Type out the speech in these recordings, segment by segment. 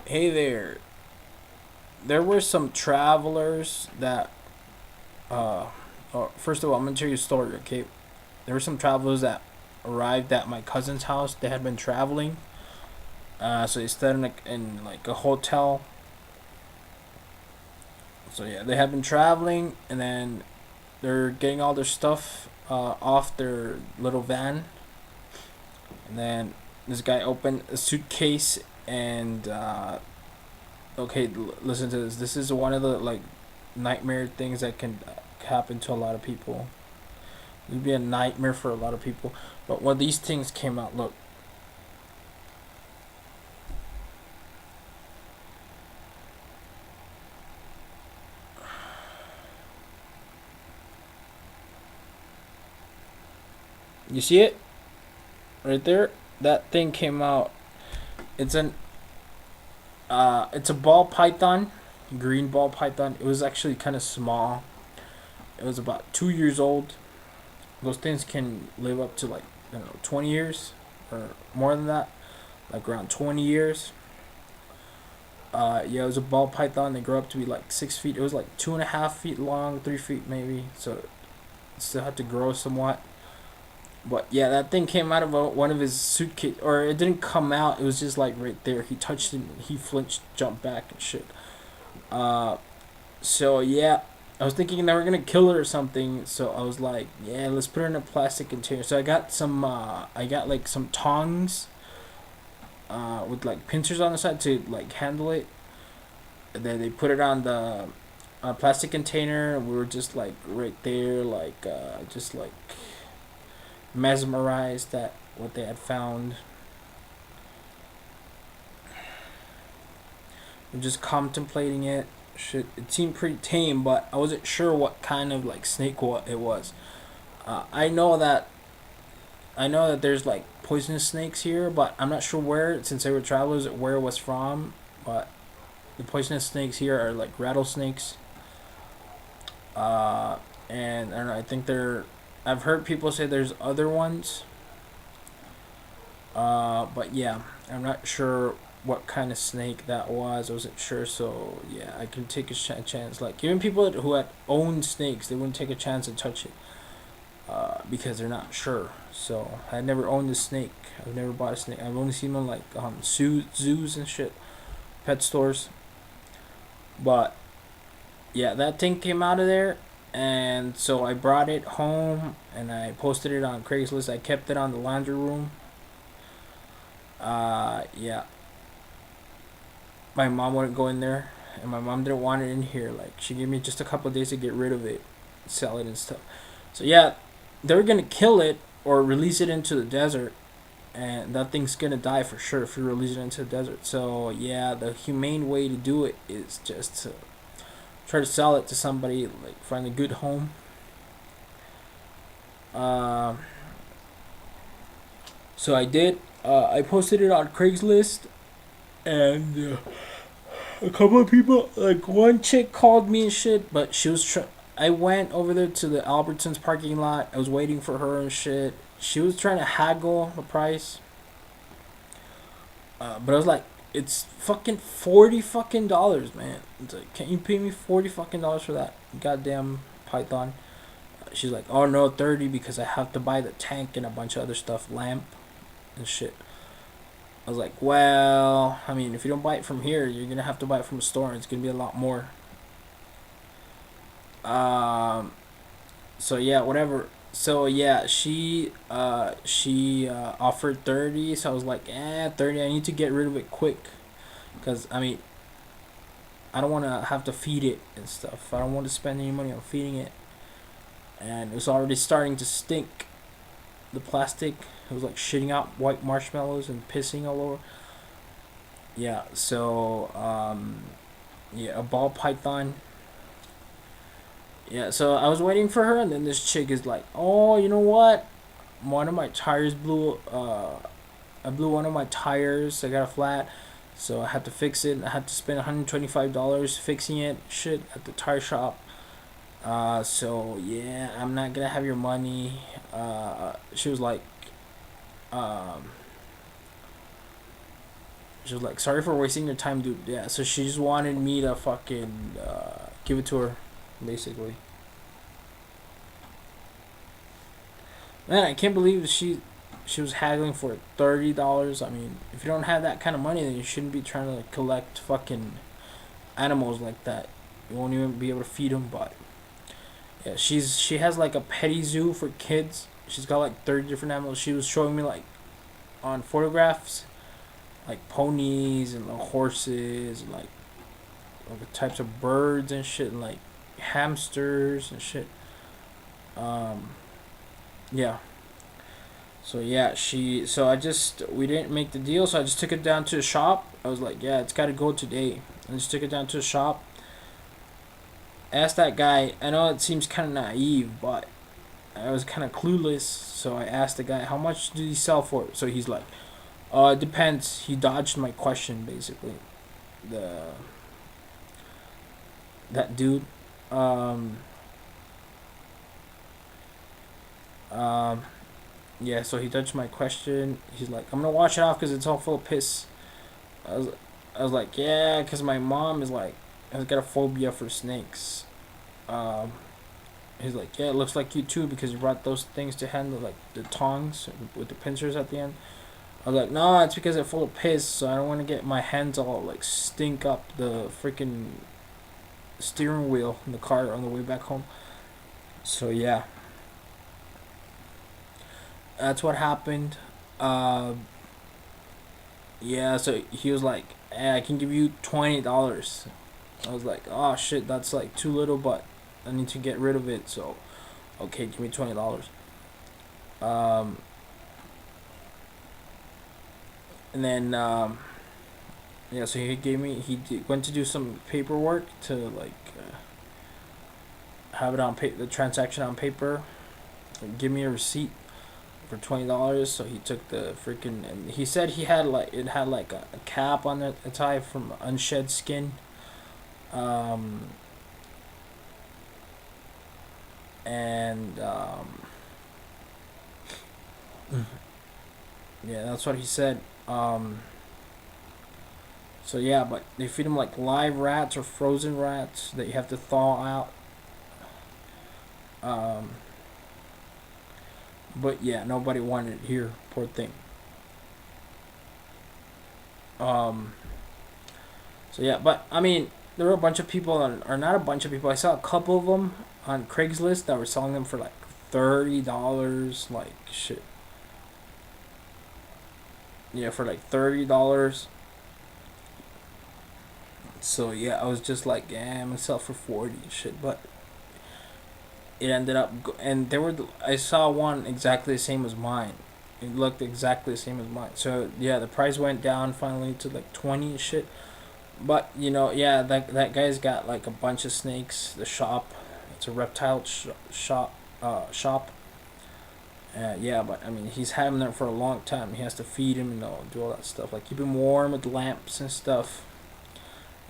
Hey there. There were some travelers that, uh, first of all, I'm gonna tell you a story, okay? There were some travelers that arrived at my cousin's house. They had been traveling, so they stayed in like a hotel. So yeah, they had been traveling, and then they're getting all their stuff off their little van, and then this guy opened a suitcase and okay, listen to this. This is one of the like nightmare things that can happen to a lot of people. It would be a nightmare for a lot of people. But when these things came out, look, you see it right there? That thing came out. It's an it's a ball python, green ball python. It was actually kind of small. It was about 2 years old. Those things can live up to like I don't know 20 years or more than that, like around 20 years. Yeah, it was a ball python. They grew up to be like 6 feet. It was like 2.5 feet long, 3 feet maybe. So it still had to grow somewhat. But yeah, that thing came out of one of his suitcase, or it didn't come out. It was just like right there. He touched it. He flinched, jumped back, and shit. Uh, so yeah, I was thinking they were gonna kill it or something. So I was like, yeah, let's put it in a plastic container. So I got some. I got like some tongs. With like pincers on the side to like handle it. And then they put it on the plastic container. And we were just like right there, like just like mesmerized at what they had found. We're just contemplating it. Shit, it seemed pretty tame, but I wasn't sure what kind of like snake what it was. I know that there's like poisonous snakes here, but I'm not sure where. Since they were travelers, where it was from. But the poisonous snakes here are like rattlesnakes. Uh, and I don't know. I think they're. I've heard people say there's other ones. But yeah, I'm not sure what kind of snake that was. I wasn't sure, so yeah, I can take a chance. Like even people who had owned snakes, they wouldn't take a chance to touch it, because they're not sure. So I never owned a snake. I've never bought a snake. I've only seen them like zoos and shit, pet stores. But yeah, that thing came out of there, and so I brought it home and I posted it on Craigslist. I kept it on the laundry room. Yeah, my mom wouldn't go in there, and my mom didn't want it in here. Like she gave me just a couple of days to get rid of it, sell it and stuff. So yeah, they were gonna kill it or release it into the desert, and that thing's gonna die for sure if you release it into the desert. So yeah, the humane way to do it is just to try to sell it to somebody, like find a good home. Um, so I did. I posted it on Craigslist, and a couple of people, like one chick, called me and shit, but she was. I went over there to the Albertsons parking lot. I was waiting for her and shit. She was trying to haggle the price, but I was like, "It's fucking $40 man. It's like, can you pay me $40 for that goddamn python?" She's like, "Oh no, 30 because I have to buy the tank and a bunch of other stuff, lamp and shit." I was like, "Well, I mean, if you don't buy it from here, you're gonna have to buy it from a store, and it's gonna be a lot more." Um, so yeah, whatever. So yeah, she offered 30. So I was like, 30. I need to get rid of it quick, cause I mean, I don't want to have to feed it and stuff. I don't want to spend any money on feeding it, and it was already starting to stink. The plastic, it was like shitting out white marshmallows and pissing all over. Yeah, so yeah, a ball python. Yeah, so I was waiting for her, and then this chick is like, "Oh, you know what? One of my tires blew. I blew one of my tires. I got a flat, so I had to fix it. I had to spend $125 fixing it. Shit at the tire shop. So yeah, I'm not gonna have your money." She was like, um, She was like, sorry for wasting your time, dude. Yeah, so she just wanted me to fucking give it to her, basically. Man, I can't believe she was haggling for $30. I mean, if you don't have that kind of money, then you shouldn't be trying to like collect fucking animals like that. You won't even be able to feed them. But yeah, she has like a petty zoo for kids. She's got like 30 different animals. She was showing me like on photographs, like ponies and like horses and like the types of birds and shit and like hamsters and shit. Um, yeah. So yeah, we didn't make the deal, so I just took it down to the shop. I was like, yeah, it's got to go today. I just took it down to the shop. Asked that guy. I know it seems kind of naive, but I was kind of clueless. So I asked the guy, how much did he sell for it? So he's like, it depends. He dodged my question basically. The that dude. Um, um, yeah. So he dodged my question. He's like, I'm gonna wash it off because it's all full of piss. I was, I was like, yeah, because my mom is like, has got a phobia for snakes. Um, he's like, yeah, it looks like you too because you brought those things to handle like the tongs with the pincers at the end. I was like, no, it's because they're full of piss, so I don't want to get my hands all like stink up the freaking steering wheel in the car on the way back home. So yeah, that's what happened. Uh, yeah, so he was like, hey, I can give you $20. I was like, oh shit, that's like too little, but I need to get rid of it. So, okay, give me $20. Um, and then yeah, so went to do some paperwork to like have it on the transaction on paper, and give me a receipt for $20. So he took the freaking, and he said it had like a cap on it, a tie from unshed skin. Um, and yeah, that's what he said. So yeah, but they feed them like live rats or frozen rats that you have to thaw out. Um, but yeah, nobody wanted it here. Poor thing. Um, so yeah, but I mean, there were a bunch of people or not a bunch of people. I saw a couple of them on Craigslist that were selling them for like $30. Like shit. Yeah, for like $30. So yeah, I was just like, yeah, I'm gonna sell for 40 and shit. But it ended up, and I saw one exactly the same as mine. It looked exactly the same as mine. So yeah, the price went down finally to like 20 and shit. But yeah, that guy's got like a bunch of snakes. The shop, it's a reptile shop. Shop. Yeah, but I mean, he's had him there for a long time. He has to feed him, do all that stuff, like keep him warm with lamps and stuff,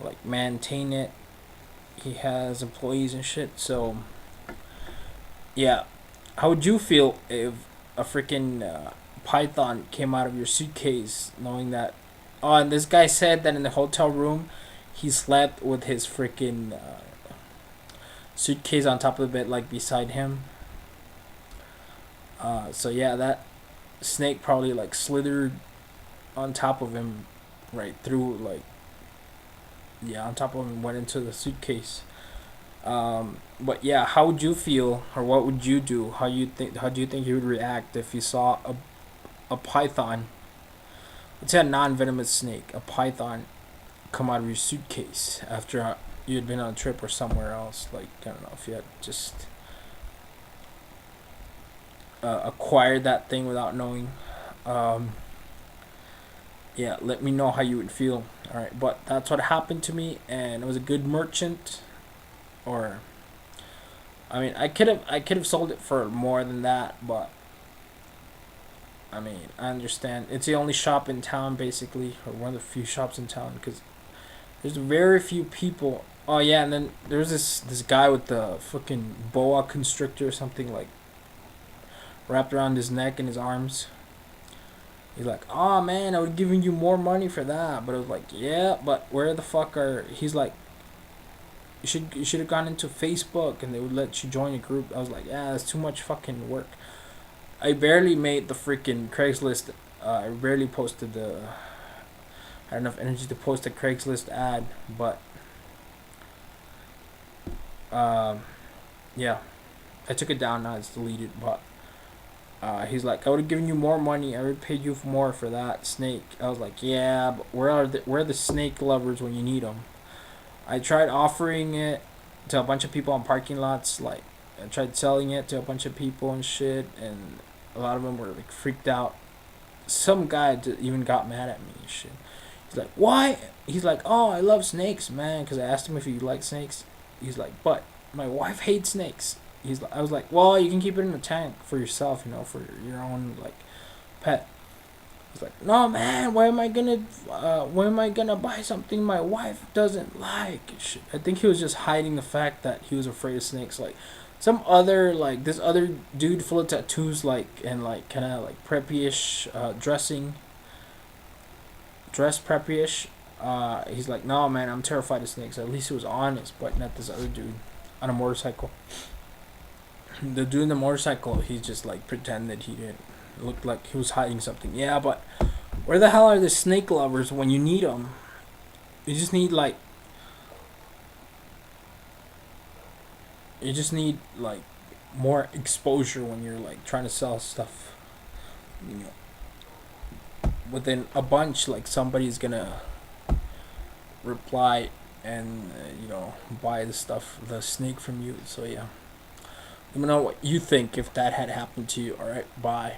like maintain it. He has employees and shit. So yeah, how would you feel if a freaking python came out of your suitcase, knowing that? Oh, and this guy said that in the hotel room, he slept with his freaking suitcase on top of the bed, like beside him. So yeah, that snake probably like slithered on top of him, right through like, yeah, on top of him, went into the suitcase. But yeah, how would you feel, or what would you do? How do you think you would react if you saw a python? Let's say a non-venomous snake, a python, come out of your suitcase after you had been on a trip or somewhere else. Like, I don't know if you had just acquired that thing without knowing. Um, yeah, let me know how you would feel. All right, but that's what happened to me, and it was a good merchant. Or, I mean, I could have sold it for more than that, but I mean, I understand. It's the only shop in town, basically, or one of the few shops in town, because there's very few people. Oh yeah, and then there's this guy with the fucking boa constrictor or something like wrapped around his neck and his arms. He's like, oh man, I would have given you more money for that. But I was like, yeah, but where the fuck are? He's like, you should have gone into Facebook and they would let you join a group. I was like, yeah, that's too much fucking work. I barely made the freaking Craigslist. I barely posted the. I had enough energy to post a Craigslist ad, but um, yeah, I took it down. Now it's deleted. But he's like, I would have given you more money. I would have paid you more for that snake. I was like, yeah, but where are the snake lovers when you need them? I tried offering it to a bunch of people on parking lots. Like, I tried selling it to a bunch of people and shit, and a lot of them were like freaked out. Some guy even got mad at me and shit. He's like, why? He's like, oh, I love snakes, man. Because I asked him if he liked snakes. He's like, but my wife hates snakes. I was like, well, you can keep it in a tank for yourself, for your own like pet. He's like, no, man. Why am I gonna buy something my wife doesn't like? Shit. I think he was just hiding the fact that he was afraid of snakes. Like, some other like this other dude full of tattoos, like and like kind of like preppy-ish dress preppy-ish. He's like, no, man, I'm terrified of snakes. At least he was honest, but not this other dude on a motorcycle. The dude in the motorcycle, he just like pretended he didn't. It looked like he was hiding something. Yeah, but where the hell are the snake lovers when you need them? You just need like. You just need like more exposure when you're like trying to sell stuff. You know, within a bunch, like somebody's gonna reply and buy the snake from you. So yeah, let me know what you think if that had happened to you. All right, bye.